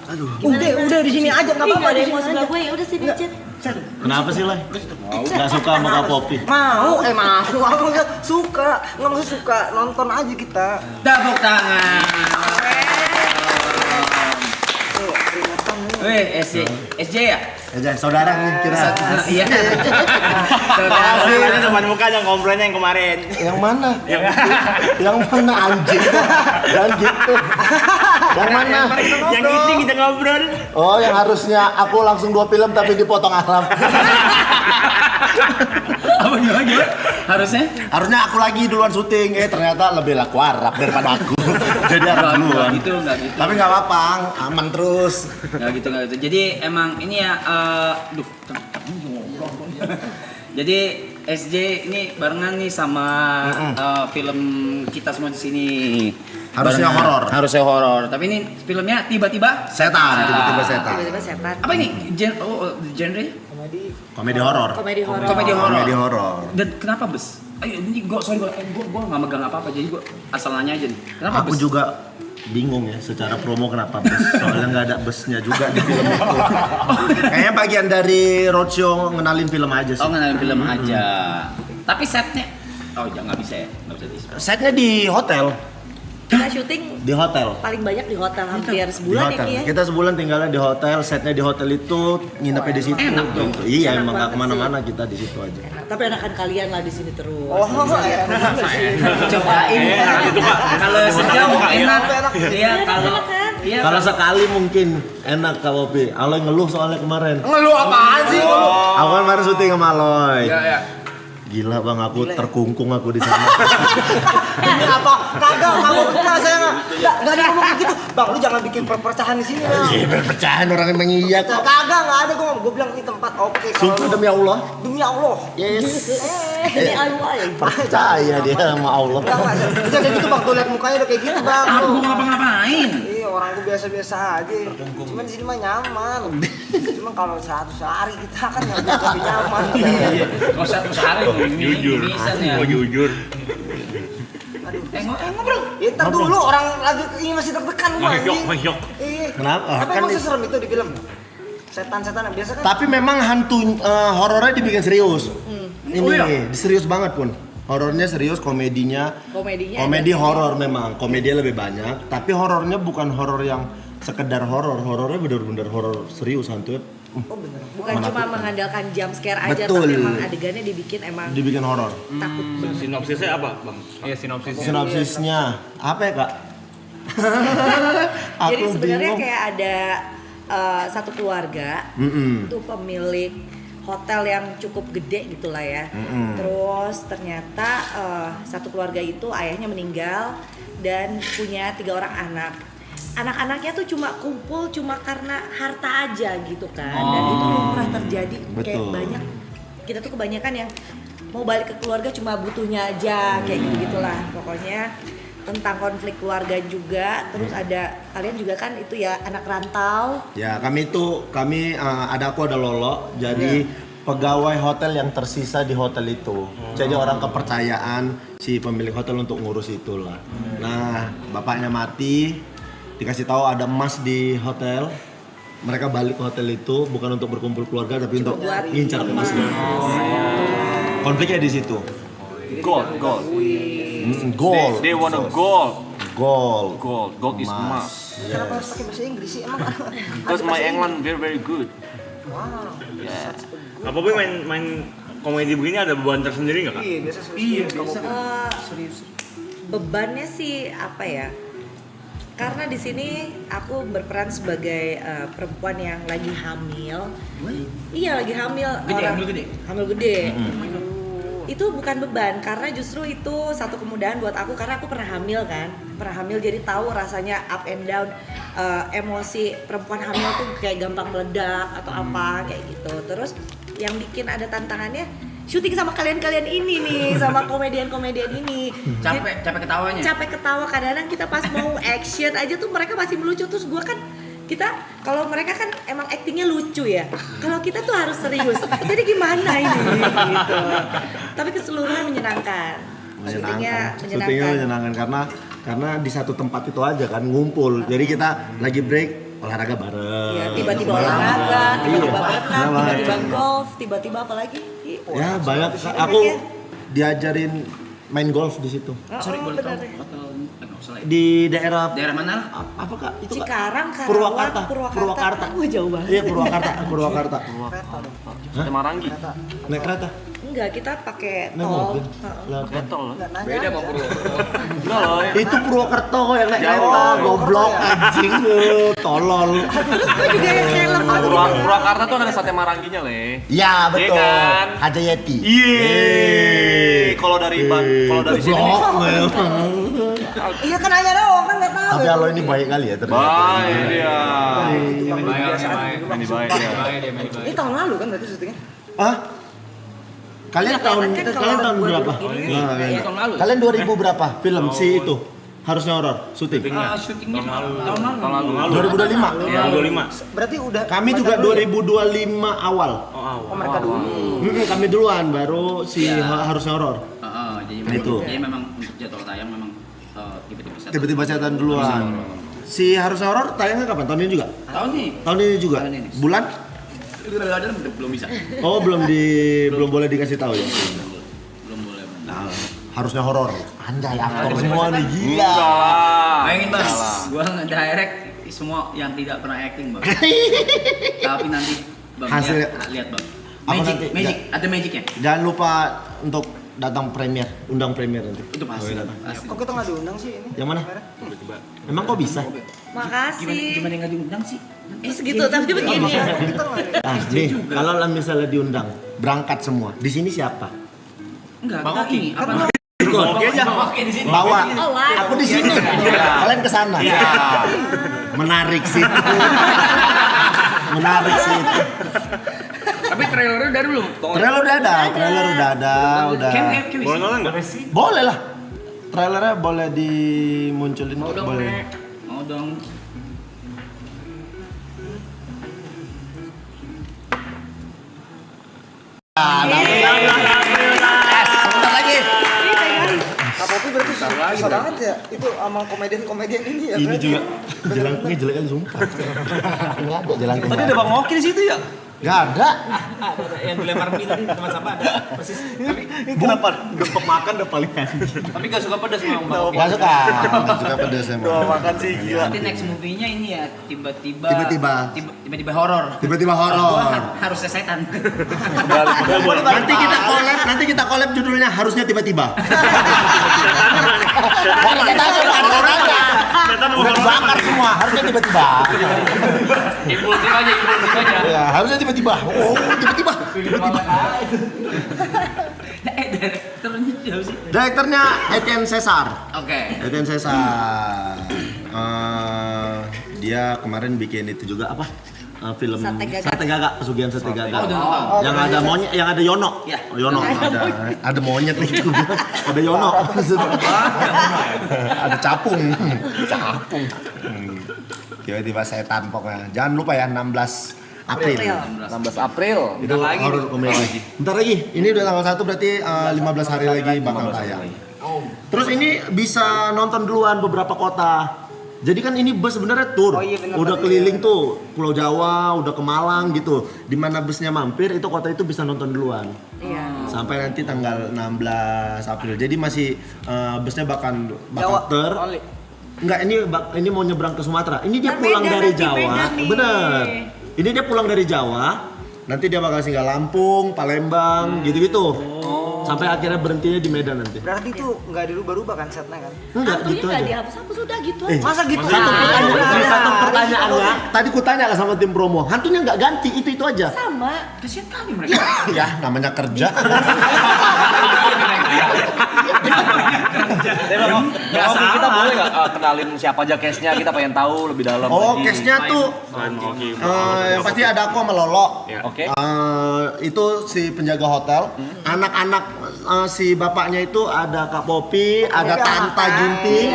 Aduh. Udah di sini aja enggak apa-apa. Ada yang mau sebelah gue ya udah sini aja. Kenapa sih, Lai? Nggak suka sama Kak Popi? Mau. Aku suka. Nggak maksud suka, nonton aja kita. Tepuk tangan. Weh, SJ ya? Aja saudara nih kira. Iya. Ada depan muka yang komplain yang kemarin. Yang mana? Yang mana anjing? Jangan gitu. Yang mana? Yang itu kita ngobrol. Oh, yang harusnya aku langsung 2 film tapi dipotong Aram. Apa gimana? Harusnya aku lagi duluan syuting, ternyata lebih laku Arab daripada aku. Jadi Arab duluan. Enggak gitu. Tapi nggak apa-apa, aman terus. Enggak gitu. Jadi emang ini ya jadi SJ ini barengan nih sama film kita semua di sini. Harusnya horor. Harusnya horor. Tapi ini filmnya tiba-tiba Setan, tiba-tiba setan. Tiba-tiba setan. apa ini? Genre? Komedi horor. Komedi horor. Komedi horor. Dan kenapa bes? Ayo ini gua nggak megang apa-apa jadi gua asal nanya aja nih. Kenapa Aku bes? juga bingung ya secara promo kenapa bus. Soalnya nggak ada busnya juga di film itu. Kayaknya bagian dari roadshow ngenalin film aja sih. Oh ngenalin film aja. Tapi setnya, nggak bisa ya, nggak bisa di. Setnya di hotel. Kita syuting Di hotel. paling banyak di hotel hampir Di sebulan ya hotel. Ki ya. Kita sebulan tinggalnya di hotel, setnya di hotel itu, nginepnya di situ. Enak dong. Iya, Enak emang nggak banget kemana-mana kita di situ aja. Enak. Tapi enakan kalian lah di sini terus. Cobain. Itu Pak. Kalau sejauh enak. Iya kalau iya Kalau sekali mungkin enak Kak Popi. Aloy ngeluh soalnya kemarin. Ngeluh apaan sih? Aku kan kemarin syuting sama Aloy. Iya. Gila bang, aku terkungkung aku di sana. Ini apa? Kagak, kamu benar saya nggak ada ngomong gitu. Bang, lu jangan bikin perpecahan di sini bang. Iya berpecahan orang emang iya kok. Kagak, nggak ada gue bilang ini tempat oke. Sumpah demi Allah. Demi Allah. Yes. Ini Allah ya. Percaya dia sama Allah. Enggak, jangan gitu bang. Tuh lihat mukanya udah kayak gitu bang. Aku mau ngapa-ngapain. Iya, orang gue biasa-biasa aja. Cuman di sini mah nyaman. Cuman kalau 100 hari kita kan nggak lebih nyaman. Kalau satu sehari Jujur. bisa ya. Mau jujur. Ngobrol. Ya, ntar dulu orang lagi ini masih tertekan lu anjing. Masyok. Iya. Kenapa? Apa Kan emang di- seserem itu di film? Setan-setan biasa kan? Tapi memang hantu horornya dibikin serius. Ini Oh, iya? serius banget pun. Horornya serius, komedinya. Komedinya Komedi ada. horor memang, komedinya lebih banyak. Tapi horornya bukan horor yang sekedar horor, horornya bener-bener horor serius hantunya. Oh bener. Bukan cuma mengandalkan jump scare aja, Betul. tapi emang adegannya dibikin emang Dibikin horor. takut banget. Sinopsisnya apa, Bang? Iya, sinopsisnya. Sinopsisnya apa ya kak? Jadi Aku sebenarnya bingung. kayak ada satu keluarga itu pemilik hotel yang cukup gede gitulah ya. Terus ternyata satu keluarga itu ayahnya meninggal dan punya 3 orang anak. Anak-anaknya tuh cuma kumpul cuma karena harta aja gitu kan. Dan itu lumrah terjadi kayak Betul. banyak. Kita tuh kebanyakan yang mau balik ke keluarga cuma butuhnya aja kayak gitulah pokoknya. Tentang konflik keluarga juga, terus ada kalian juga kan itu ya anak rantau. Ya kami ada aku ada Lolo, jadi pegawai hotel yang tersisa di hotel itu. Jadi orang kepercayaan si pemilik hotel untuk ngurus itulah. Nah bapaknya mati, dikasih tahu ada emas di hotel. Mereka balik ke hotel itu bukan untuk berkumpul keluarga tapi untuk buat ngincar emasnya. Konfliknya di situ. Gold. Gold. They want a gold. Gold. Gold is emas. Kenapa harus pakai bahasa Inggris sih emang? Because my England very good. Wow. Yeah. Apa Boy main komedi begini ada beban tersendiri nggak Kak? Iya biasa serius. Bebannya sih apa ya? Karena di sini aku berperan sebagai perempuan yang lagi hamil. Iya lagi hamil. Hamil gede? Hamil gede. Itu bukan beban karena justru itu satu kemudahan buat aku karena aku pernah hamil kan. Pernah hamil jadi tahu rasanya up and down emosi perempuan hamil tuh kayak gampang meledak atau apa kayak gitu. Terus yang bikin ada tantangannya syuting sama kalian-kalian ini nih sama komedian-komedian ini. Capek ketawanya. Capek ketawa kadang-kadang kita pas mau action aja tuh mereka masih melucu terus gua kan kita kalau mereka kan emang aktingnya lucu ya. Kalau kita tuh harus serius. Jadi gimana ini gitu. Tapi keseluruhan menyenangkan. Syutingnya Syutingnya menyenangkan karena di satu tempat itu aja kan ngumpul. Jadi kita lagi break olahraga bareng. Ya, tiba-tiba olahraga, tiba-tiba Iya. berenang, Nah, tiba-tiba golf, tiba-tiba apa lagi? Ya banyak. Aku diajarin main golf di situ. Sorry, boleh tahu benar. hotel nggak usah lah ya. Di daerah Daerah mana? apa Kak? Itu Kak? Cikarang, Karawang, Purwakarta. Purwakarta. Wah, jauh banget. Iya Purwakarta. Purwakarta. Sate Marangi. Naik kereta. Enggak, kita pakai Naik tol. mobil. Heeh. Lewat kan? Tol. Nggak nanya Beda sama aja. Purwokerto. Enggak loh. Itu Purwokerto yang naik kereta, Oh, goblok anjing lu, tolol. Juga yang helm. Purwakarta tuh ada sate Maranginya, Le. Ya betul. Iya kan? Haja Yeti. Iya. Kalau dari kalau dari sini nih. Goblok, memang. Iya kan nanya doang kan nggak tahu. Tapi lo ini baik kali ya ternyata. Baik dia. Biasa aja. Ini baik dia. Ini tahun lalu kan berarti syutingnya? Hah? Kalian tahun kan kalau kalian ada tahun gua berapa? duduk gini, Nah, Iya, tahun lalu. kalian 2000 berapa? Film si itu harusnya horor syuting. Syutingnya tahun lalu. 2025. Iya, 25. Berarti udah. Kami mereka juga dulu ya? 2025 awal. Oh mereka dulu. Kami duluan baru si Iya. harusnya horor. Jadi Nah, itu. Jadi memang untuk jadwal tayang memang tiba-tiba setan. Tiba-tiba setan duluan. Si harusnya horor tayangnya kapan? Tahun ini juga? Tahun ini Tahun ini juga. Tahun ini. Bulan? belum bisa. Oh, belum boleh dikasih tahu ya. Belum boleh. Nah, harusnya horor. Anjay, aktor semua nih gila. Enggak lah. Bayangin bang, gua nge-direct semua yang tidak pernah acting bang. Tapi nanti bang Hasil- lihat bang. Apa Magic, nanti? magic, ada magicnya. Jangan lupa untuk datang premier, undang premier nanti. Itu pasti. Pasti. Kok kita nggak diundang sih ini? Yang mana? Emang kok bisa? Makasih. Gimana nggak diundang sih? Segitu, tapi begini ya. Kita nggak. Ah, nih, kalau lah misalnya diundang, berangkat semua. Di sini siapa? Enggak, Bang kita Oki. ini apa? Ikut. Oke aja. Oke di sini. Bawa. Oh, live. Aku di sini. Kalian ke sana. Menarik sih. Menarik sih. Tapi trailernya udah belum? Trailer udah ada, udah. Boleh nonton enggak? Boleh lah. Trailernya boleh dimunculin Mau kok, dong, boleh. Nek. Mau dong. Sebentar lagi. Kak Popi berarti susah banget ya. Itu sama komedian ini ya. Ini berarti. juga jelangkungnya jelek kan sumpah. Enggak ada jelangkung. Tadi ada Bang Oki di situ ya? Enggak ada. Yang dilempar mie tadi teman sampah ada persis. Kenapa? Udah makan udah paling Tapi gak suka pedas memang Bang. Enggak suka. Enggak suka pedas emang. makan sih gila. Nanti next movie-nya ini ya tiba-tiba tiba-tiba horor. Tiba-tiba Gua horor. harusnya setan. Nanti kita collab judulnya harusnya tiba-tiba. Kita aja bukan orangnya. Udah dibakar semua, harusnya tiba-tiba. Impulsif aja. Ya, harusnya tiba-tiba. Oh, tiba-tiba. Direkturnya siapa sih? Direkturnya Etienne Cesar. Oke. Etienne Cesar. Dia kemarin bikin itu juga apa? Film Sate Gagak. Pesugihan Sate Gagak. Oh, udah nonton. Yang ada monyet, yang ada Yono. Ya. Oh, Yono ada monyet nih. Gua bilang. Ada Yono. Ada capung. Capung. Tiba-tiba setan pokoknya. Jangan lupa ya 16 April. 16 April. Itu horor komedi. Bentar lagi. Ini udah tanggal 1 berarti 15 hari lagi bakal tayang. Terus ini bisa nonton duluan beberapa kota. Jadi kan ini bus sebenarnya tour. Oh iya, bener, Udah tadi keliling tuh Pulau Jawa, udah ke Malang gitu. Di mana busnya mampir itu kota itu bisa nonton duluan. Iya. Sampai nanti tanggal 16 April. Jadi masih busnya bakal Jawa ter. only. Enggak, ini mau nyebrang ke Sumatera. Ini dia Nah, pulang beda dari nanti, Jawa. beda nih. Bener. Ini dia pulang dari Jawa. Nanti dia bakal singgah Lampung, Palembang, gitu-gitu. Sampai akhirnya berhentinya di Medan nanti. Berarti itu nggak dirubah-rubah kan setnya kan? Enggak Hantunya gitu nggak aja. dihapus-hapus, sudah gitu Eh, aja. Masa gitu? Satu pertanyaannya, tadi kutanya lah sama tim promo, hantunya nggak ganti, itu aja. Sama. Kasihan kali mereka. Ya, namanya kerja. Biasa kita boleh nggak kenalin siapa aja case-nya, kita pengen tahu lebih dalam. Oh, lagi. case-nya tuh Selain Bang Oki. yang pasti ada aku sama Lolo. Ya. Oke. Itu si penjaga hotel. Anak-anak si bapaknya itu ada Kak Popi, ada Tanta Ginting,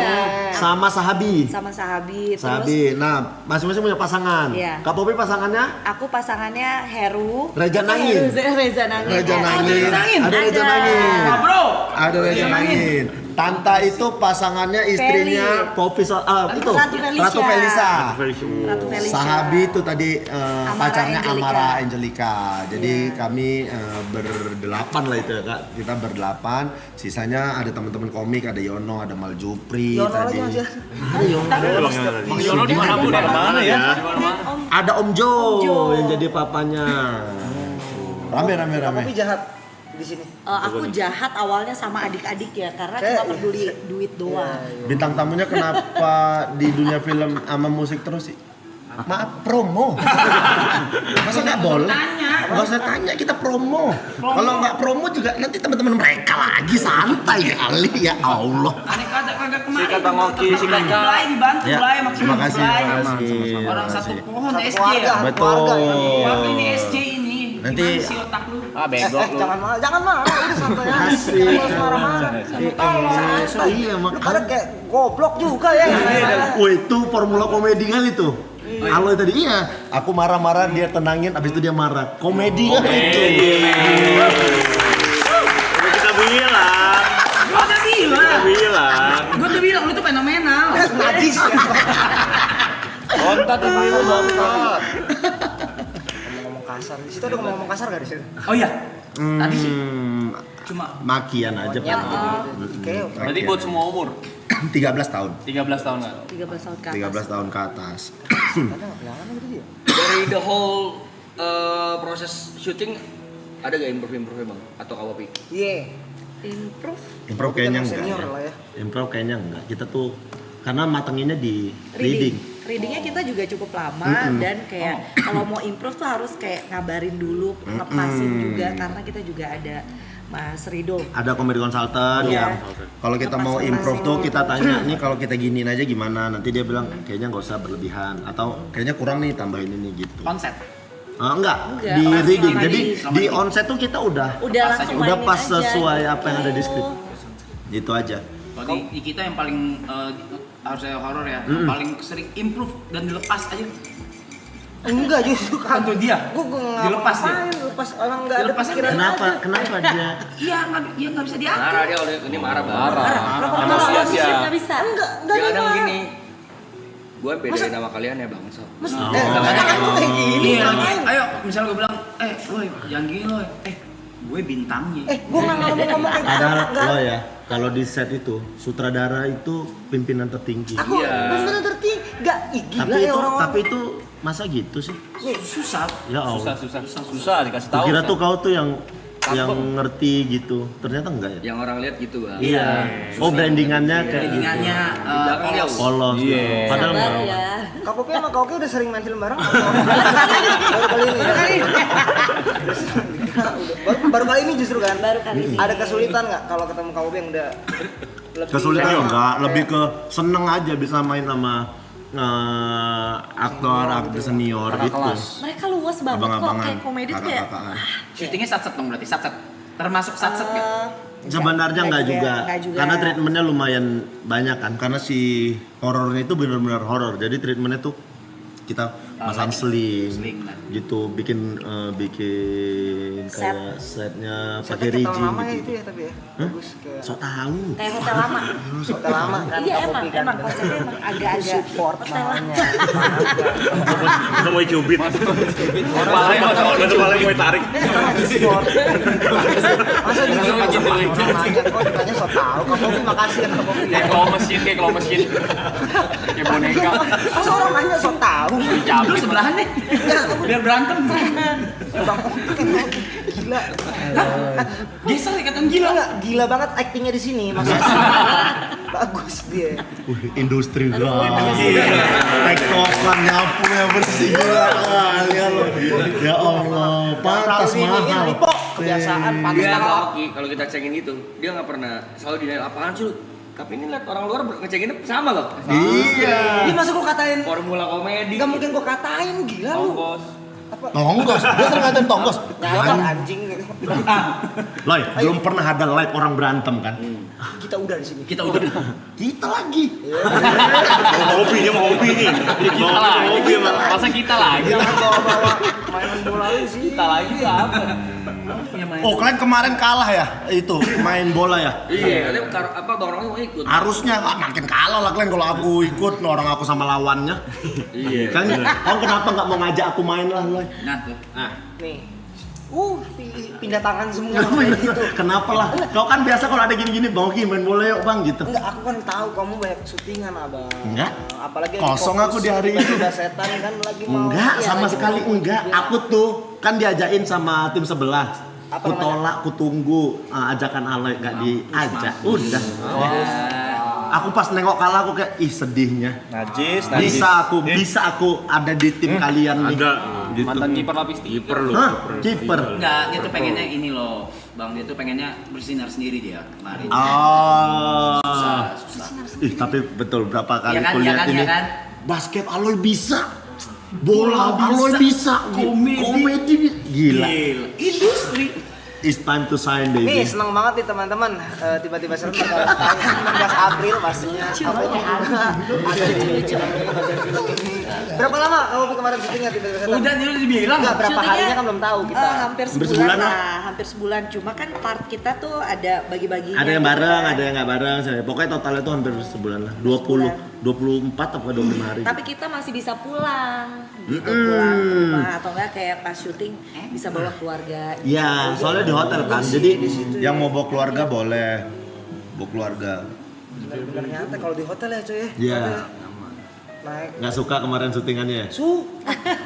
sama Sahabi. Sama Sahabi. Terus Sahabi. Nah, masing-masing punya pasangan. Iya. Kak Popi pasangannya aku pasangannya Heru. Reza Nangin. Reza Nangin. Reza Eh, Nangin. Nangin. Ada Reza Nangin. Bro. Ada Reza Nangin. Tanta itu pasangannya istrinya Poppy itu Ratu Felicia. Ratu Felicia. Sahabi itu tadi pacarnya Angelica. Amara Angelica. Jadi kami berdelapan lah itu ya Kak. Kita berdelapan. Sisanya ada teman-teman komik, ada Yono, ada Maljupri Yono tadi. lagi masih. Ada Yono. Bang Yono di mana pun mana ya? Ada Om Jo yang jadi papanya. Rame. Tapi jahat di sini. Aku jahat awalnya sama adik-adik ya karena cuma peduli duit doang. Bintang tamunya kenapa di dunia film sama musik terus sih? Maaf, promo. Masa nggak boleh? Nggak usah tanya, kita promo. Kalau nggak promo juga nanti teman-teman mereka lagi santai kali ya Allah. Aneh kagak kemarin. Sikat Bang Oki, sikat Kak. Belai dibantu Ya, belai maksimal terima kasih, belai. terima kasih. Orang satu pohon Satu SJ keluarga. ya. Betul. Keluarga ini SJ ini. Nanti- Gimana sih otak lu? Ah bego lu. Jangan marah, udah santai aja. Asik. Jangan harus marah-marah. Santai. Iya, Lu makanya. pada kayak goblok juga ya. Wah itu formula komedi kali tuh. Halo tadi iya, aku marah-marah dia tenangin, abis itu dia marah. Komedi kan itu. Udah kita bilang. Gua udah bilang. Bilang. Gua udah bilang lu tuh fenomenal. Najis. Lontat tuh biru lontat. Ngomong kasar. Di situ ada ngomong kasar gak di situ? Oh iya. Tadi sih cuma Makian aja Ya, Pak. kayak Berarti buat semua umur. 13 tahun. 13 tahun kan. 13 tahun ke atas. 13 tahun ke atas. ada kehilangan gitu dia. Dari the whole proses syuting ada gak improve bang? Atau kau Poppy? Iya. Improve Improv kayaknya enggak. Senior Ya. lah ya. Improv kayaknya enggak. Kita tuh karena matenginnya di reading. Readingnya kita juga cukup lama dan kayak kalau mau improve tuh harus kayak ngabarin dulu, ngepasin juga karena kita juga ada Mas Rido. Ada comedy consultant Iya. yang kalau kita mau Ngepas improve masing. tuh kita tanya nih kalau kita giniin aja gimana, nanti dia bilang kayaknya nggak usah berlebihan atau kayaknya kurang nih tambahin ini gitu. konsep. Enggak, Enggak, di pas reading. selama Jadi selama di di- onset tuh kita udah Langsung udah mainin pas aja sesuai gitu. apa yang ada di skrip. Gitu aja. Kalau di kita yang paling harusnya horor ya, yang paling sering improve dan dilepas aja. Enggak justru kan. Tentu dia. Gua Dilepas dia. Dilepas orang enggak ada Dilepas pikiran. Kenapa? Kenapa dia? Iya, nggak bisa diatur. Marah dia ini marah banget. Marah. Emosian Emosi ya. nggak bisa. Enggak Dia ada kadang marah. gini. Gue bedain nama kalian ya bang. So. Jangan tuh kayak gini. Iya, ngapain? ayo misalnya gue bilang, woi jangan gini loh, gue bintangnya. Gua enggak ngomong kayak gitu. Ada Enggak. lo ya. Kalau di set itu sutradara itu pimpinan tertinggi. Aku bener-bener ngerti. Enggak, gila Tapi ya itu orang-orang. tapi itu masa gitu sih? Susah. Ya Allah. Susah dikasih tahu. Kira tuh kau tuh yang ngerti gitu. Ternyata enggak ya? Yang orang lihat gitu bang. Iya. Oh brandingannya kayak gitu. Brandingannya Di belakang dia Polos. Iya. Padahal Sabar enggak. ya. Kak Poppy sama Kak Oki udah sering main film bareng? Baru kali ini. Baru kali ini justru kan? Baru kali ini. Ada kesulitan nggak kalau ketemu Kak Poppy yang udah lebih Kesulitan Senior. enggak, lebih ke seneng aja bisa main sama aktor senior gitu. Mereka luas banget kok Abang-abangan, kayak komedi tuh kayak kakak-kakakan. syutingnya satset dong berarti satset. Termasuk satset nggak? Sebenarnya enggak juga. Enggak juga. Karena treatmentnya lumayan banyak kan. Karena si horornya itu benar-benar horor. Jadi treatmentnya tuh kita masang sling kan. gitu, bikin kayak setnya pakai Setnya rigging lama ya gitu. itu ya tapi ya. Bagus kayak Sok tahu. kayak hotel lama. hotel lama kan. Iya Kak emang, Poppy kan. emang konsepnya emang agak-agak Support hotel lama. namanya. Kita mau cubit. Kepalanya masuk Betul paling mau tarik. Support. Masa di orang nanya kok ditanya so tahu. Kak Poppy makasih ya Kak Poppy. kayak claw machine. Kayak boneka. Masa orang nanya so tahu. Dulu sebelahan deh. Biar berantem. Bang Poppy kan gila. Geser ikatan Gila gila. nggak? Gila banget aktingnya di sini maksudnya. Bagus dia. Industri banget. Tektokan nyapu yang bersih gila kali ya lo. Ya Allah, pantas mahal. Kebiasaan pantas Dia mahal. Kak Oki kalau kita cengin itu dia nggak pernah selalu dinilai apaan sih lu. Tapi ini lihat orang luar ngecenginnya sama loh. Iya. Ini masa gua katain Formula komedi. Gak mungkin gua katain gila lu. Bos. Tonggos, dia sering ngatain tonggos. Nyadar anjing gitu. Loy, belum pernah ada live orang berantem kan? Kita udah di sini. Kita udah. Kita lagi. Mau hobi nih. Kita lagi. Hobi emang. Masa kita lagi? Jangan bawa-bawa mainan bola lu sih. Kita lagi apa? Oh, kalian kemarin kalah ya? Itu main bola ya? Iya, katanya Bang Rocky mau ikut. Harusnya makin kalah lah kalian kalau aku ikut, orang aku sama lawannya. Iya. Kan, kamu kenapa nggak mau ngajak aku main lah, Loy? Nah tuh. Nih. Pindah tangan semua kayak gitu. Kenapa lah? Kau kan biasa kalau ada gini-gini, Bang Oki main bola yuk Bang gitu. Enggak, aku kan tahu kamu banyak syutingan, Abang. Enggak. Apalagi Kosong fokus aku di hari itu. Udah setan kan lagi mau. Enggak, Iya, sama lagi sekali mau enggak. dia. Aku tuh kan diajakin sama tim sebelah. Apa Ku tolak, ku tunggu ajakan Aloy nggak diajak. Udah. Aku pas nengok kalah aku kayak ih sedihnya. Najis. Bisa aku ada di tim kalian nih. Ada. Gitu. Mantan kiper lapis 3. Kiper lu. Hah? Kiper. Enggak, dia tuh pengennya ini loh. Bang, dia tuh pengennya bersinar sendiri dia kemarin. Oh. Susah. Ih, tapi betul berapa kali Iya kan, kuliah iya kan, ini. iya kan? Basket Aloy bisa. Bola Aloy bisa. Komedi gila. Industri. It's time to sign Nih, baby. seneng banget nih teman-teman. Tiba-tiba serem bakal tayang 16 April pastinya. Berapa lama kamu kemarin syutingnya tiba-tiba serem? Udah dia udah dibilang. Enggak, berapa Syutingnya, harinya kan belum tahu kita. Hampir Hampir sebulan sebulan lah, hampir sebulan. Cuma kan part kita tuh ada bagi-baginya. Ada yang gitu bareng, kan. ada yang nggak bareng. Pokoknya totalnya tuh hampir sebulan lah. 24 apa 25 hari. Tapi kita masih bisa pulang, gitu Mm-mm. pulang ke rumah atau enggak kayak pas syuting bisa bawa keluarga. Ya, soalnya di hotel kan. Jadi yang mau bawa keluarga boleh. Bawa keluarga. Bener-bener nyata kalau di hotel ya cuy ya. Iya. Hotel. Naik. Nggak suka kemarin syutingannya.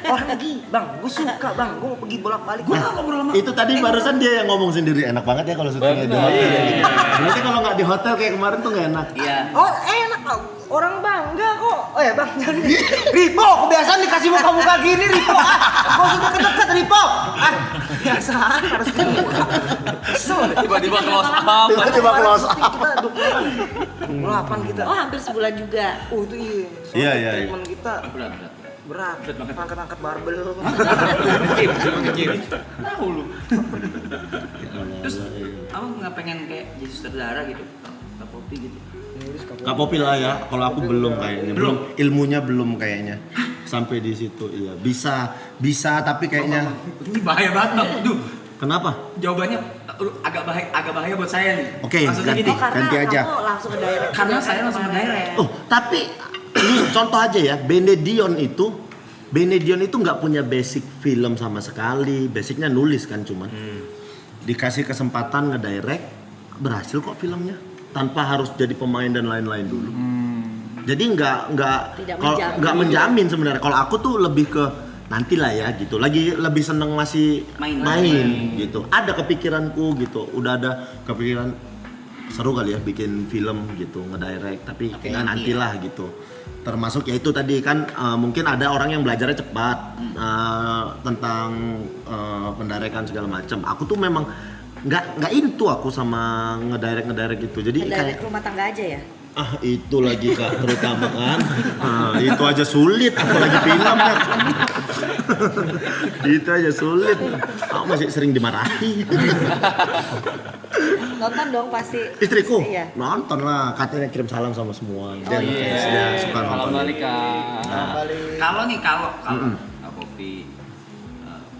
Orang lagi, Bang, gue suka Bang, gue mau pergi bolak-balik. Gue gak ngobrol sama. Itu tadi barusan dia yang ngomong sendiri, enak banget ya kalau syutingnya di hotel. Berarti kalau nggak di hotel kayak kemarin tuh nggak enak. Iya. Oh enak, orang bangga kok. Oh ya Bang, Ripo, kebiasaan dikasih muka-muka gini Ripo. Kau sudah deket Ripo. Biasaan harus kesel. Tiba-tiba close up. Tiba-tiba close up. Kita 28 kita. Oh, hampir sebulan juga. Oh itu iya. Iya, iya, iya. Temen kita berat, angkat-angkat barbel. Tahu lu. Terus abang nggak pengen kayak jadi sutradara gitu, Kak Popi gitu. Kak Popi lah ya, kalau aku belum kayaknya. Belum, ilmunya belum kayaknya. Sampai di situ, iya. Bisa tapi kayaknya. Ini bahaya banget, Bang. Aduh, Kenapa? jawabannya agak bahaya buat saya nih. Oke, Maksudnya ganti. gini, Oh, karena Ganti aja. kamu langsung ke direct. karena saya langsung ke direct. Oh, tapi ini contoh aja ya, Benedion itu nggak punya basic film sama sekali, basicnya nulis kan cuman. Dikasih kesempatan ngedirect, berhasil kok filmnya, tanpa harus jadi pemain dan lain-lain dulu. Jadi nggak menjamin sebenarnya. Kalau aku tuh lebih ke nantilah ya gitu. Lagi lebih seneng masih main gitu. Ada kepikiranku gitu, udah ada kepikiran seru kali ya bikin film gitu, ngedirect, tapi kayaknya nantilah gitu. Termasuk ya itu tadi kan mungkin ada orang yang belajarnya cepat tentang pendirekan segala macam. Aku tuh memang nggak into aku sama ngedirect gitu. Jadi Direct kayak rumah tangga aja ya. itu lagi Kak terutama kan. Itu aja sulit apalagi filmnya. Itu aja sulit. Aku masih sering dimarahi. Nonton dong pasti. Istriku Iya. nonton lah, katanya kirim salam sama semua. Dia suka Salam nonton. balik Kak. Kalau Kak Popi,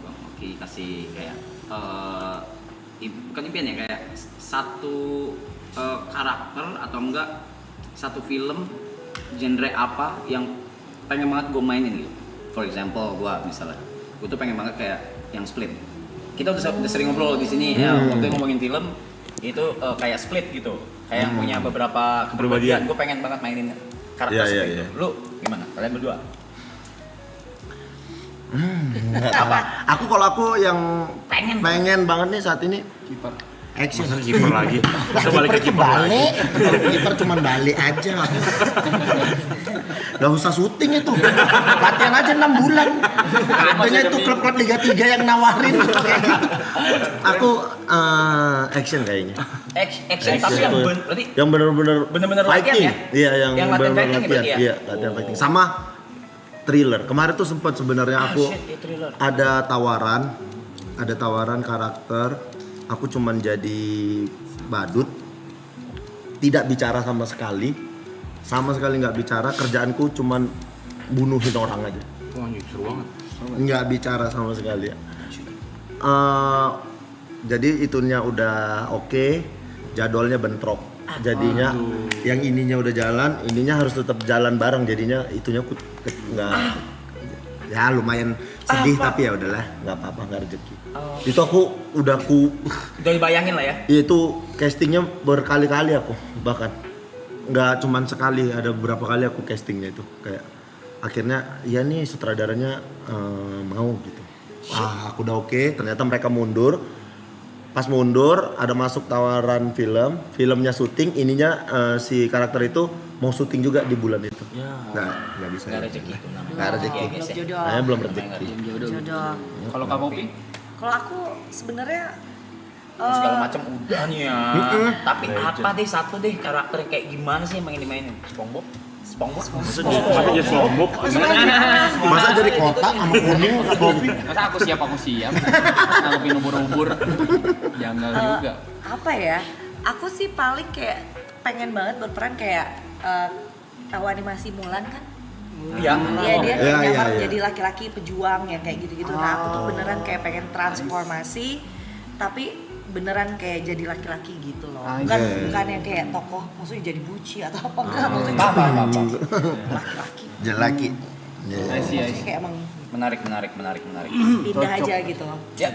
Bang Oki kasih kayak bukan impian ya, kayak satu karakter atau enggak satu film genre apa yang pengen banget gue mainin gitu. For example, gue misalnya, gue tuh pengen banget kayak yang Split. Kita udah sering ngobrol di sini ya, waktu ngomongin film itu kayak Split gitu, kayak yang punya beberapa kepribadian. Gue pengen banget mainin karakter Split. Lu gimana? Kalian berdua? Apa? Kalau aku yang pengen banget nih saat ini Kiper. action. Masa kiper lagi? Masa balik ke kiper lagi? Balik. Kalau kiper cuma balik aja. Gak usah syuting itu. Latihan aja 6 bulan. Adanya itu klub-klub Liga 3 yang nawarin kayak gitu. Aku action kayaknya. Action tapi yang berarti yang benar-benar latihan ya? Iya, yang Yang latihan benar-benar fighting berarti ya? Iya, latihan fighting. Sama thriller. Kemarin tuh sempat sebenarnya aku ada tawaran karakter. Aku cuman jadi badut, tidak bicara sama sekali nggak bicara. Kerjaanku cuman bunuhin orang aja. Wah anjing seru banget. Nggak bicara sama sekali ya. Jadi itunya udah oke, jadwalnya bentrok. Jadinya yang ininya udah jalan, ininya harus tetap jalan bareng. Jadinya itunya nggak, ya lumayan sedih tapi ya udahlah, nggak apa-apa, nggak rezeki. Itu aku udah dibayangin lah ya. itu castingnya berkali-kali aku, bahkan nggak cuman sekali, ada beberapa kali aku castingnya itu kayak akhirnya ya nih sutradaranya mau gitu. Wah aku udah oke, ternyata mereka mundur. Pas mundur ada masuk tawaran filmnya syuting, ininya si karakter itu mau syuting juga di bulan itu. Nah nggak bisa. Nggak rezeki itu namanya. Nggak rezeki. Belum jodoh. Nah, belum rezeki. Jodoh. Kalau Kak Popi? Kalau aku sebenarnya Segala macam udah nih ya. Tapi apa deh satu deh karakter kayak gimana sih yang pengen dimainin? SpongeBob? Masa jadi Lombok? Masa jadi kotak sama kuning sama kopi? Masa aku siap nanggepin ubur-ubur. Ya enggak juga. apa ya? Aku sih paling kayak pengen banget berperan kayak tahu animasi Mulan kan? Iya. Iya dia Iya, nyamar iya. jadi laki-laki pejuang yang kayak gitu-gitu. Nah aku tuh beneran kayak pengen transformasi, tapi beneran kayak jadi laki-laki gitu loh. Bukan yang kayak tokoh, maksudnya jadi buci atau apa enggak? Maksudnya laki-laki. Jelaki. Maksudnya kayak emang Menarik. pindah aja gitu loh. Ya,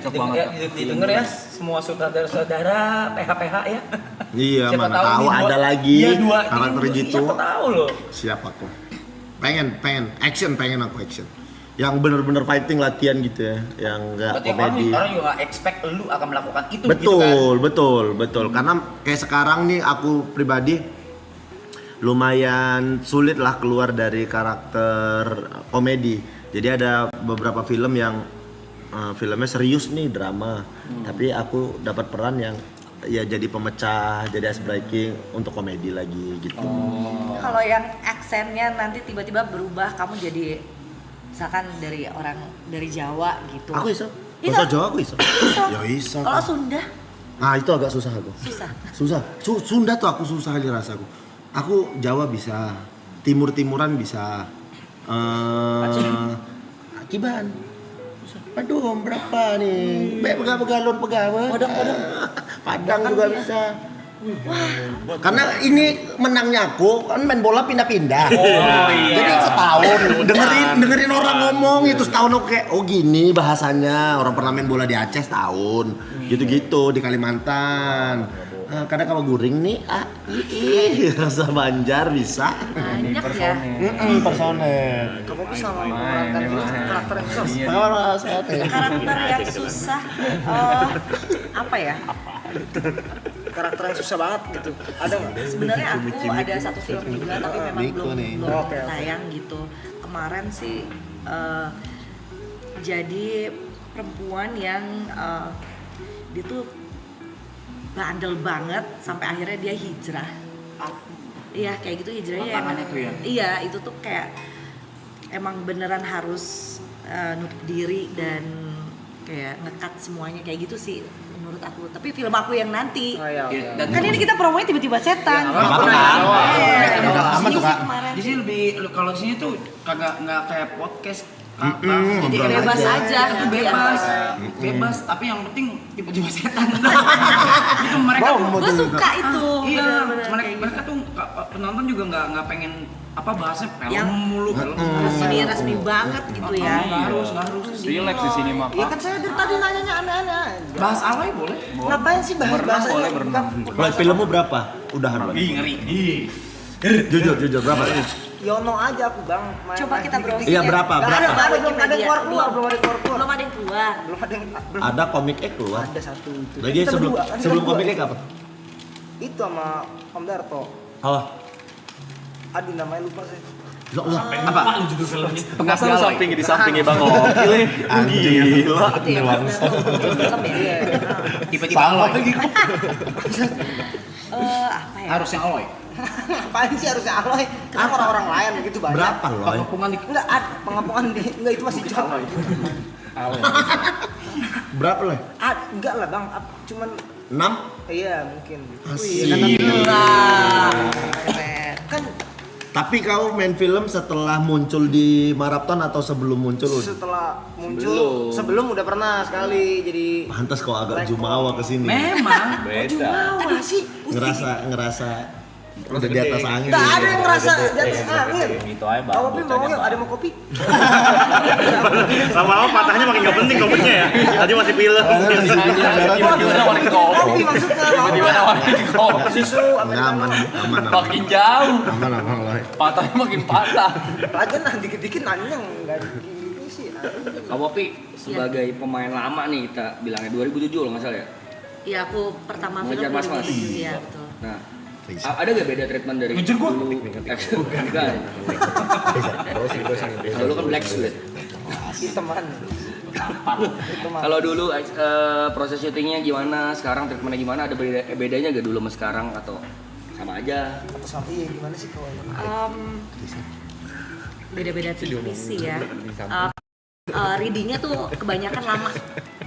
didengar ya semua saudara-saudara PH ya. Iya, Siapa mana tahu tahu nih, ada dua- lagi iya, dua, karakter ini, gitu. Siapa tahu loh. Siap aku. Pengen action, pengen aku action. Yang bener-bener fighting latihan gitu ya, yang enggak Berarti komedi. orang juga nggak expect lu akan melakukan itu gitu kan. Betul. Karena kayak sekarang nih aku pribadi lumayan sulit lah keluar dari karakter komedi. Jadi ada beberapa film yang filmnya serius nih, drama. Tapi aku dapat peran yang ya jadi pemecah, jadi ice breaking untuk komedi lagi gitu. Kalau yang aksennya nanti tiba-tiba berubah, kamu jadi misalkan dari orang dari Jawa gitu. Aku iso. Iso. Bahasa Jawa aku iso. Iso. Ya iso. Kalau Sunda Nah, itu agak susah aku. susah. Sunda tuh aku susah kali rasaku. Aku Jawa bisa, Timuran bisa. Akiban. Aduh, berapa nih? Pegalon pegawai. Padang juga bisa. Karena ini menangnya aku kan main bola pindah-pindah. Jadi setahun dengerin orang ngomong itu setahun aku kayak oh gini bahasanya, orang pernah main bola di Aceh setahun. Gitu-gitu di Kalimantan. Kadang kalau guring nih rasa Banjar bisa. Banyak ya. Personel. Kamu bisa memerankan karakter yang susah. Karakter yang susah apa ya? Karakter yang susah banget gitu. Ada nggak? Sebenarnya aku ada satu film juga tapi memang Miko belum nih. Oke. tayang gitu. Kemarin sih jadi perempuan yang dia tuh bandel banget sampai akhirnya dia hijrah. Iya kayak gitu hijrahnya. Tantangannya tuh ya? Iya itu tuh kayak emang beneran harus nutup diri dan kayak ngekat semuanya kayak gitu sih menurut aku. Tapi film aku yang nanti. Oh, iya, Iya, oke. dan Kan ini kita promonya tiba-tiba setan. Apa tuh, Kak? Kemarin. Jadi lebih kalau sini tuh kagak nggak kayak podcast. Ngobrol Jadi bebas aja. Itu bebas. Tapi yang penting tiba-tiba setan. Itu mereka tuh. Gue suka itu. Iya, Bener-bener mereka tuh penonton juga nggak pengen apa bahasnya film Yang- mulu kalau resmi banget gitu ya. nggak harus Relax di sini mah. Iya kan saya dari tadi nanyanya aneh-aneh aja. bahas alay boleh. Ngapain sih bahas boleh berenang. Kalau filmmu berapa? Udahan Bang. Ngeri. Jujur berapa? Yono aja aku bang. Coba kita browsing. Iya, berapa? Gak ada, Berapa? belum ada yang keluar, belum ada yang keluar. Belum ada yang keluar. Belum ada yang belum Ada komik keluar. ada satu itu. Lagi Kita sebelum berdua, kan kita sebelum berdua. komik apa? Itu sama Om Darto. Oh, Aduh namanya lupa saya. Apa? Pengasal samping di sampingnya Bang Oki. Gila. Itu ya film ya. Tiba-tiba alay. Apa ya? Harusnya alay. Ngapain sih harusnya Aloy? Kita orang-orang lain gitu banyak. berapa loh? Pengepungan di Enggak, pengapungan di enggak itu masih jauh. Berapa loh? Enggak lah bang, cuman 6? iya mungkin. Asik. Wah, keren. Kan Tapi kau main film setelah muncul di maraton atau sebelum muncul? Setelah muncul, sebelum udah pernah sekali jadi Pantas kau agak jumawa kesini. Memang. Jumawa sih. Ngerasa udah di atas angin. Tak ada yang ngerasa di atas angin. Gitu aja bang. Kopi mau yuk, ada mau kopi? Lama-lama patahnya makin gak penting kopinya ya. Tadi masih pilek. Tiba-tiba nawarin kopi. Kopi maksudnya. Tiba-tiba nawarin kopi. Susu, Aman. Makin jauh. Aman lah. Patahnya makin patah. Aja nah dikit-dikit nanyang enggak gini sih. Kak Popi sebagai pemain lama nih kita bilangnya 2007 loh nggak salah ya. Iya, aku pertama film Mengejar mas-mas. 2007, ya betul. Nah, ada gak beda treatment dari dulu? Enggak. Kalau lu kan black suit. Teman. Kalau dulu proses syutingnya gimana, sekarang treatmentnya gimana? Ada bedanya gak dulu sama sekarang atau sama aja? Iya gimana sih kau? Beda-beda tipis sih ya. Readingnya tuh kebanyakan lama.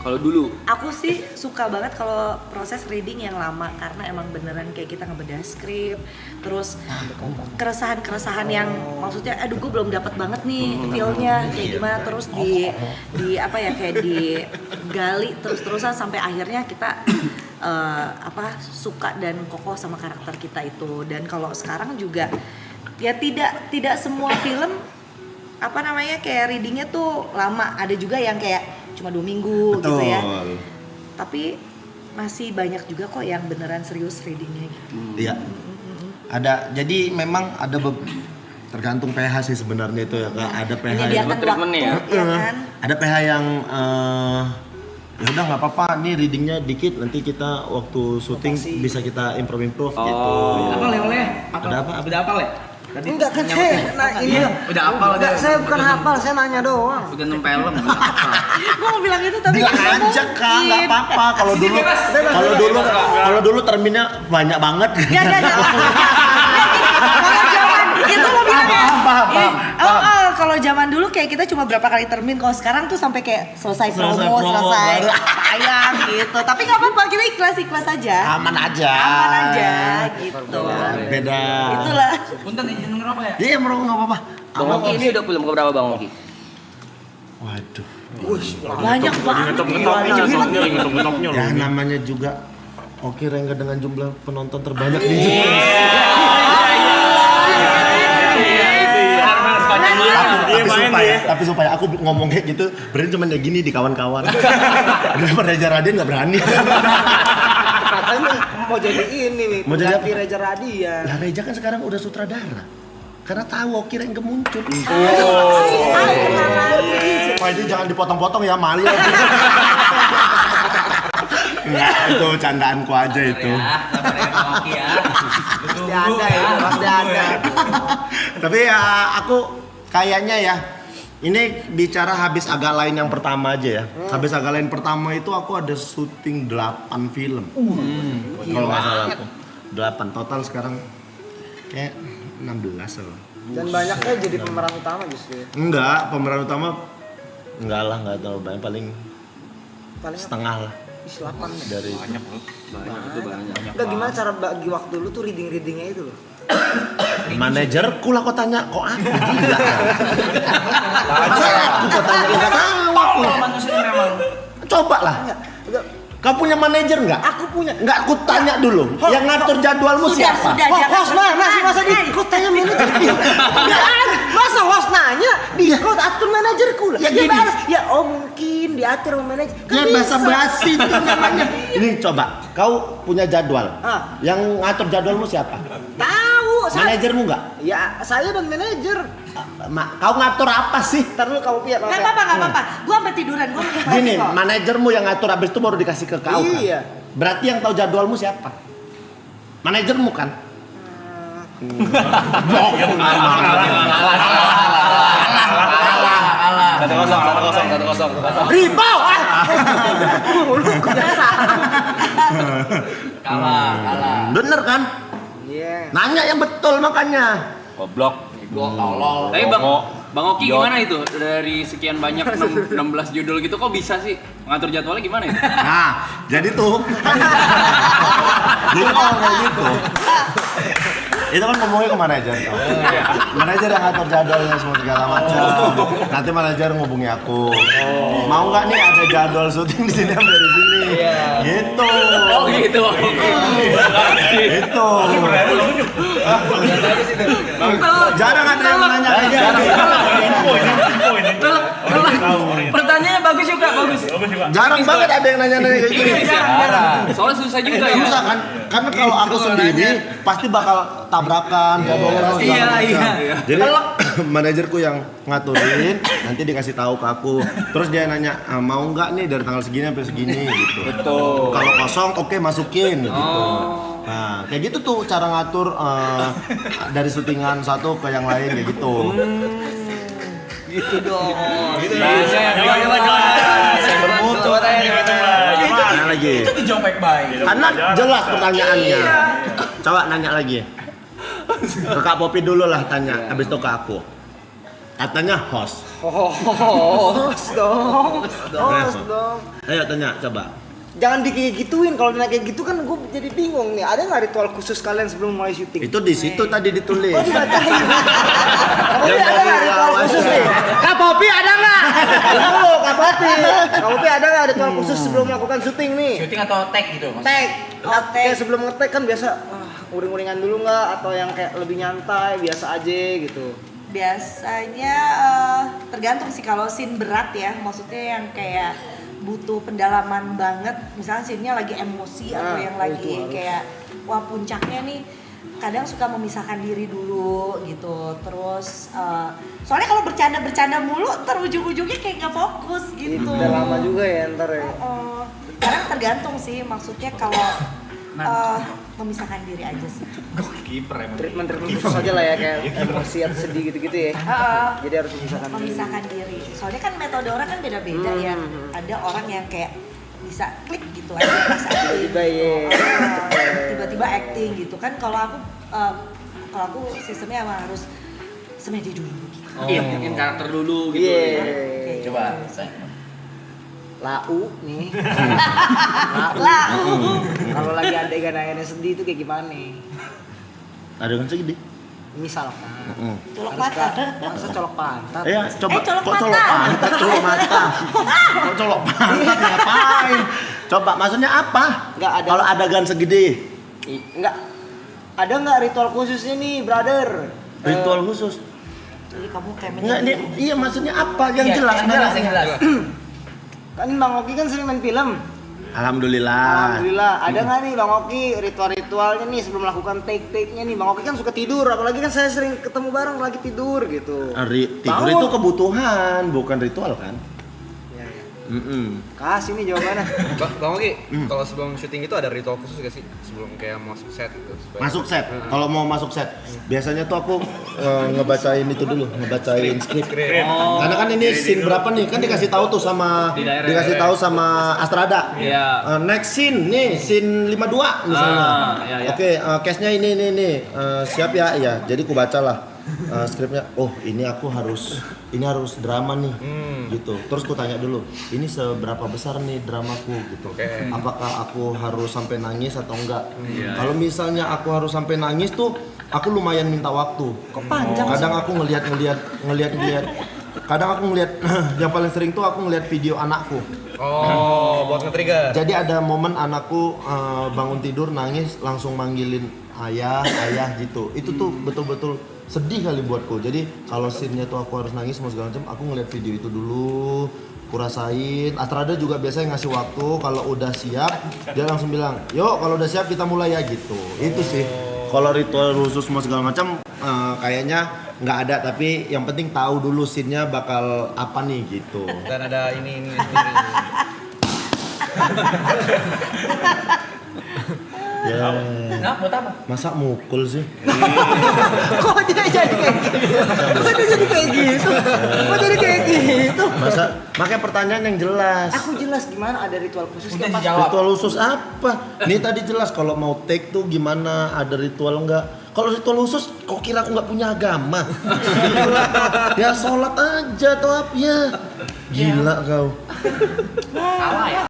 Kalau dulu Aku sih suka banget kalau proses reading yang lama karena emang beneran kayak kita ngebedah skrip, terus keresahan-keresahan yang maksudnya aduh gue belum dapat banget nih feel-nya kayak gimana, terus di apa ya kayak digali terus-terusan sampai akhirnya kita suka dan kokoh sama karakter kita itu. Dan kalau sekarang juga ya tidak semua film kayak readingnya tuh lama, ada juga yang kayak cuma 2 minggu. Betul. Gitu ya. Tapi masih banyak juga kok yang beneran serius readingnya gitu. Iya. Ada, jadi memang ada tergantung PH sih sebenarnya itu ya Kak. Ada PH yang Menyediakan waktu, treatmentnya ya kan? ada PH yang ya udah nggak apa-apa, nih readingnya dikit, nanti kita waktu syuting bisa kita improve gitu. Apa oleh? Ada apa? Udah apa le? Enggak kan saya ini Udah hafal enggak, saya bukan hafal, saya nanya doang. Udah nempel Gue mau bilang itu tapi Bilang nggak aja Kak, nggak apa-apa. Kalau dulu terminnya banyak banget. Ya. Kalau zaman itu lo bilang ya. Paham. Kalau zaman dulu kayak kita cuma berapa kali termin, kalau sekarang tuh sampai kayak selesai promo, selesai baru. tayang gitu. Tapi nggak apa-apa, kita ikhlas aja. Aman aja Gitu. Beda. Itulah. Punten izin ngerokok ya? Iya merokok nggak apa-apa. Bang Oki ini udah film keberapa Bang Oki? Waduh. Banyak banget. Ngetop-ngetopnya Ya loh. namanya juga Oki Rengga dengan jumlah penonton terbanyak di tapi supaya aku ngomong kayak gitu berani cuma kayak gini di kawan-kawan. Daripada Reza Radian nggak berani. Katanya mau jadi ini nih, Mau jadi ganti apa? Reza Radian. Lah Reza kan sekarang udah sutradara. Karena tahu Oki Rengga muncul. Pak itu jangan dipotong-potong ya, malu. Enggak, itu candaanku aja itu. Pasti ada ya, pasti ada. Tapi ya aku kayaknya ya ini bicara habis agak lain yang pertama aja ya. Habis agak lain pertama itu aku ada syuting 8 film. Kalau nggak salah aku. 8 total sekarang kayak 16 lah. Dan banyaknya jadi pemeran utama justru. Enggak, pemeran utama enggak lah, enggak terlalu banyak, paling Paling setengah lah Islaman dari Banyak itu banyak. Enggak, gimana cara bagi waktu lu tuh reading-readingnya itu loh. manajerku lah kok tanya, kok aku gila. Masa aku kok tanya, enggak tahu aku. Manusia memang. Coba lah. Enggak, Kau punya manajer enggak? aku punya. Enggak, aku tanya dulu. Yang ngatur jadwalmu siapa? Host mana sih, masa di kau tanya manajer dia? Masa host nanya di kau atur manajerku lah. Ya gini. Ya mungkin diatur sama manajer. Kan Ya bisa. basa-basi itu namanya. Ini coba, kau punya jadwal. Ah. Yang ngatur jadwalmu siapa? Tahu. Manajermu enggak? Ya saya dan manajer. Kau ngatur apa sih? Ntar dulu kamu piat. Nggak apa-apa. Gue sampai tiduran, gue Gini, manajermu yang ngatur, habis itu baru dikasih ke kau kan? Iya. Berarti yang tahu jadwalmu siapa? Manajermu kan? Satu kosong. Ripo! Kalah. Bener kan? Iya. Nanya yang betul makanya. Goblok. Tapi Bang Oki gimana itu? Dari sekian banyak 16 judul gitu kok bisa sih ngatur jadwalnya gimana itu? Nah, jadi tuh. Jadi kalau kayak gitu. Itu kan ngomongnya ke manajer. Manajer yang ngatur jadwalnya semua segala macam. Nanti manajer ngubungi aku. Mau nggak nih ada jadwal syuting di sini sampai di sini? Gitu. Oh gitu. Itu. Jarang ada yang nanya kayak gini. Pertanyaannya bagus juga, bagus. Jarang banget ada yang nanya kayak gini. Soalnya susah juga ya. Susah kan? Karena kalau aku sendiri pasti bakal tabrakan, jadwalnya segala macam. iya. Jadi manajerku yang ngaturin, nanti dikasih tahu ke aku. Terus dia nanya, mau nggak nih dari tanggal segini sampai segini gitu. Betul. Kalau kosong, oke masukin gitu. Nah, kayak gitu tuh cara ngatur dari syutingan satu ke yang lain kayak gitu. Gitu dong. Coba tanya. Mana lagi? Itu dijawab baik-baik. Karena jelas pertanyaannya. Coba nanya lagi. Ke Kak Popi dulu lah tanya, habis itu ke aku. Katanya host. Host dong. Host dong. Ayo tanya, coba. Jangan gituin, kalau nanya kayak gitu kan gue jadi bingung nih. Ada nggak ritual khusus kalian sebelum mulai syuting? Itu di situ tadi ditulis. Oh dibacain. Tapi ada nggak ritual khusus nih? Kak Popi ada nggak? Tunggu, Kak Popi. Kak Popi ada nggak ritual khusus sebelum melakukan syuting nih? Syuting atau tag gitu maksudnya? Tag. Tag. Kayak sebelum nge-tag kan biasa uring-uringan dulu nggak? Atau yang kayak lebih nyantai, biasa aja gitu? Biasanya tergantung sih, kalau scene berat ya, maksudnya yang kayak butuh pendalaman banget, misalnya scene-nya lagi emosi atau yang itu lagi harus. kayak wah puncaknya nih, kadang suka memisahkan diri dulu gitu. Terus soalnya kalau bercanda mulu ntar ujung-ujungnya kayak nggak fokus gitu. Udah lama juga ya ntar ya. Kadang tergantung sih, maksudnya kalau memisahkan diri aja sih. Kiper emang. Treatment khusus aja lah ya, kayak emosi atau sedih gitu-gitu ya. Jadi harus Memisahkan diri. Soalnya kan metode orang kan beda-beda ya. Ada orang yang kayak bisa klik gitu aja pas acting. Tiba-tiba ya. Tiba-tiba acting gitu kan. Kalau aku sistemnya emang harus semedi dulu gitu. Iya, bikin karakter dulu gitu. Iya. Coba. Lau nih. Lau. Kalau lagi adegan-adegan sedih itu kayak gimana nih? Ada kan segede. Misalkan Colok harus mata. masa colok pantat. Iya, coba. colok Kok mata. colok pantat, colok mata. Kok colok pantat ngapain? Coba maksudnya apa? Nggak ada. Kalau adegan segede. Enggak. Ada nggak ritual khususnya nih, brother? Ritual khusus. Jadi kamu kayak Enggak, iya maksudnya apa yang jelas? Yang jelas. Kan Bang Oki kan sering main film. Alhamdulillah. Alhamdulillah. Ada nggak nih Bang Oki ritual-ritualnya nih sebelum melakukan take-take-nya nih? Bang Oki kan suka tidur, apalagi kan saya sering ketemu bareng lagi tidur gitu. Tidur Bangun. itu kebutuhan, bukan ritual kan? Ya, ya. Kasih nih jawabannya. Bang Oki, kalau sebelum syuting itu ada ritual khusus gak sih? Sebelum kayak masuk set gitu? Masuk set. Kalau mau masuk set, biasanya tuh aku ngebacain itu dulu, ngebacain skrip. Karena kan ini scene berapa nih? Kan dikasih tahu tuh sama sama Astrada. Iya. Next scene nih, scene 52 misalnya. Iya, iya. Oke, case-nya ini. Siap ya? Iya. Jadi ku bacalah skripnya. Oh, ini harus drama nih. Gitu. Terus ku tanya dulu, ini seberapa besar nih dramaku gitu. Apakah aku harus sampai nangis atau enggak? Kalau misalnya aku harus sampai nangis tuh aku lumayan minta waktu. Kok panjang Kadang aku ngelihat. Kadang aku ngelihat yang paling sering tuh aku ngelihat video anakku. Oh, buat nge-trigger. Jadi ada momen anakku bangun tidur nangis langsung manggilin ayah gitu. Itu tuh betul-betul sedih kali buatku. Jadi kalau scene-nya tuh aku harus nangis semua segala macam, aku ngeliat video itu dulu, kurasain. Astrada juga biasanya ngasih waktu, kalau udah siap dia langsung bilang, "Yuk, kalau udah siap kita mulai ya." gitu. Itu sih. Kalau ritual khusus semua segala macam kayaknya nggak ada, tapi yang penting tahu dulu scene-nya bakal apa nih gitu. Dan ada ini. Ya. Nah, buat apa? Masa mukul sih? Kok jadi kayak gitu? Kok jadi kayak gitu? Masa makanya pertanyaan yang jelas. Aku jelas gimana ada ritual khusus Udah nggak, Pak? dijawab. Ritual khusus apa? Nih tadi jelas kalau mau take tuh gimana, ada ritual enggak? Kalau ritual khusus, kok kira aku nggak punya agama? Ya sholat aja atau apa ya? Gila kau. Salah ya?